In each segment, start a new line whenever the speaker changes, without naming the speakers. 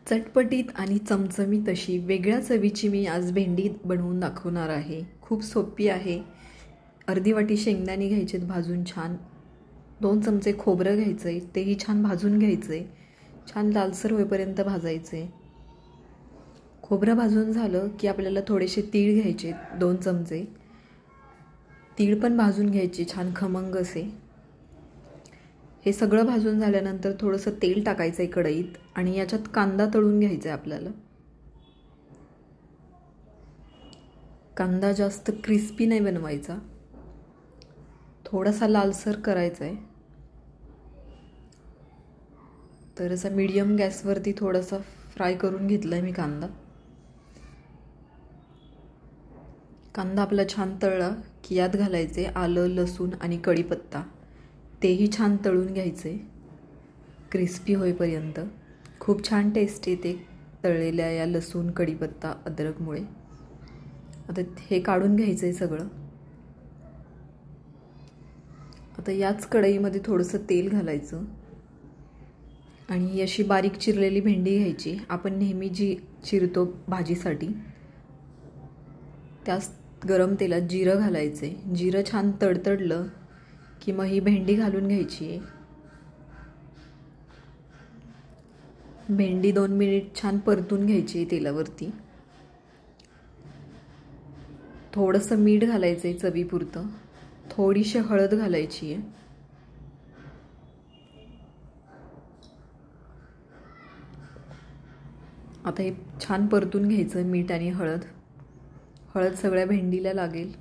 चटपटीत आणि चमचमीत अशी वेगळ्या चवीची मी आज भेंडी बनवून दाखवणार आहे। खूप सोपी आहे। अर्धी वाटी शेंगदाणे घ्यायचेत भाजून छान, 2 चमचे खोबरं घ्यायचे, तेही छान भाजून घ्यायचे, छान लालसर होईपर्यंत भाजायचे। खोबरं भाजून झालं की आपल्याला थोडेसे तीळ घ्यायचे, 2 चमचे तीळ पण भाजून घ्यायचे छान खमंग असे। हे सगळं भाजून झाल्यानंतर थोडंसं तेल टाकायचं आहे कढईत आणि याच्यात कांदा तळून घ्यायचा आहे आपल्याला। कांदा जास्त क्रिस्पी नाही बनवायचा, थोडासा लालसर करायचा आहे। तर असा मीडियम गॅसवरती थोडासा फ्राय करून घेतला आहे मी कांदा। कांदा आपला छान तळला की यात घालायचे आलं, लसूण आणि कढीपत्ता, तेही छान तळून घ्यायचे क्रिस्पी होईपर्यंत। खूप छान टेस्ट येते तळलेल्या या लसूण, कढीपत्ता, अद्रकमुळे। आता हे काढून घ्यायचं आहे सगळं। आता याच कढईमध्ये थोडंसं तेल घालायचं आणि अशी बारीक चिरलेली भेंडी घ्यायची। आपण नेहमी जी चिरतो भाजीसाठी, त्याच गरम तेलात जिरं घालायचे। जिरं छान तडतडलं की मग ही भेंडी घालून घ्यायची आहे। भेंडी 2 मिनिट छान परतून घ्यायची आहे तेलावरती। थोडंसं मीठ घालायचं आहे चवीपुरतं, थोडीशी हळद घालायची आहे। आता हे छान परतून घ्यायचं मीठ आणि हळद। हळद सगळ्या भेंडीला लागेल।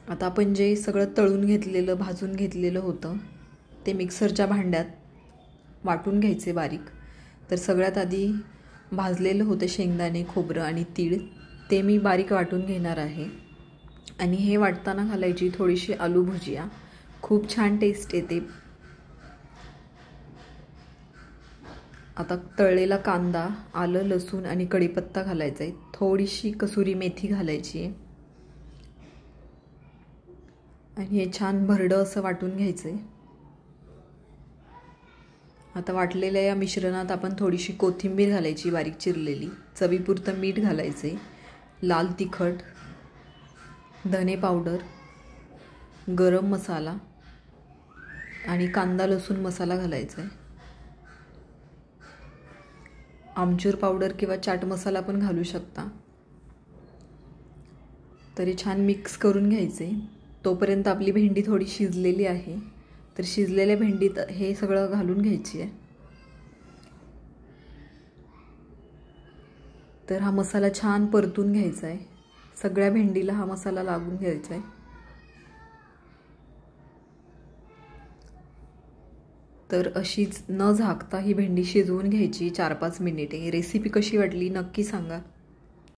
आता आपण जे सगळं तळून घेतलेलं, भाजून घेतलेलं होतं ते मिक्सरच्या भांड्यात वाटून घ्यायचे बारीक। तर सगळ्यात आधी भाजलेलं होतं शेंगदाणे, खोबरं आणि तीळ, ते मी बारीक वाटून घेणार आहे। आणि हे वाटताना घालायची थोडीशी आलू भुजिया, खूप छान टेस्ट येते। आता तळलेला कांदा, आलं, लसूण आणि कढीपत्ता घालायचा आहे, थोडीशी कसुरी मेथी घालायची आहे आणि हे छान भरडं असं वाटून घ्यायचं आहे। आता वाटलेल्या या मिश्रणात आपण थोडीशी कोथिंबीर घालायची बारीक चिरलेली, चवीपुरतं मीठ घालायचे, लाल तिखट, धने पावडर, गरम मसाला आणि कांदा लसूण मसाला घालायचा आहे। आमचूर पावडर किंवा चाट मसाला पण घालू शकता। तरी छान मिक्स करून घ्यायचे। तोपर्यंत आपली भेंडी थोडी शिजलेली आहे, तर शिजलेल्या भेंडीत हे सगळं घालून घ्यायची आहे। तर हा मसाला छान परतून घ्यायचा आहे, सगळ्या भेंडीला हा मसाला लागून घ्यायचा आहे। तर अशीच न झाकता ही भेंडी शिजवून घ्यायची 4-5 मिनिटे। रेसिपी कशी वाटली नक्की सांगा।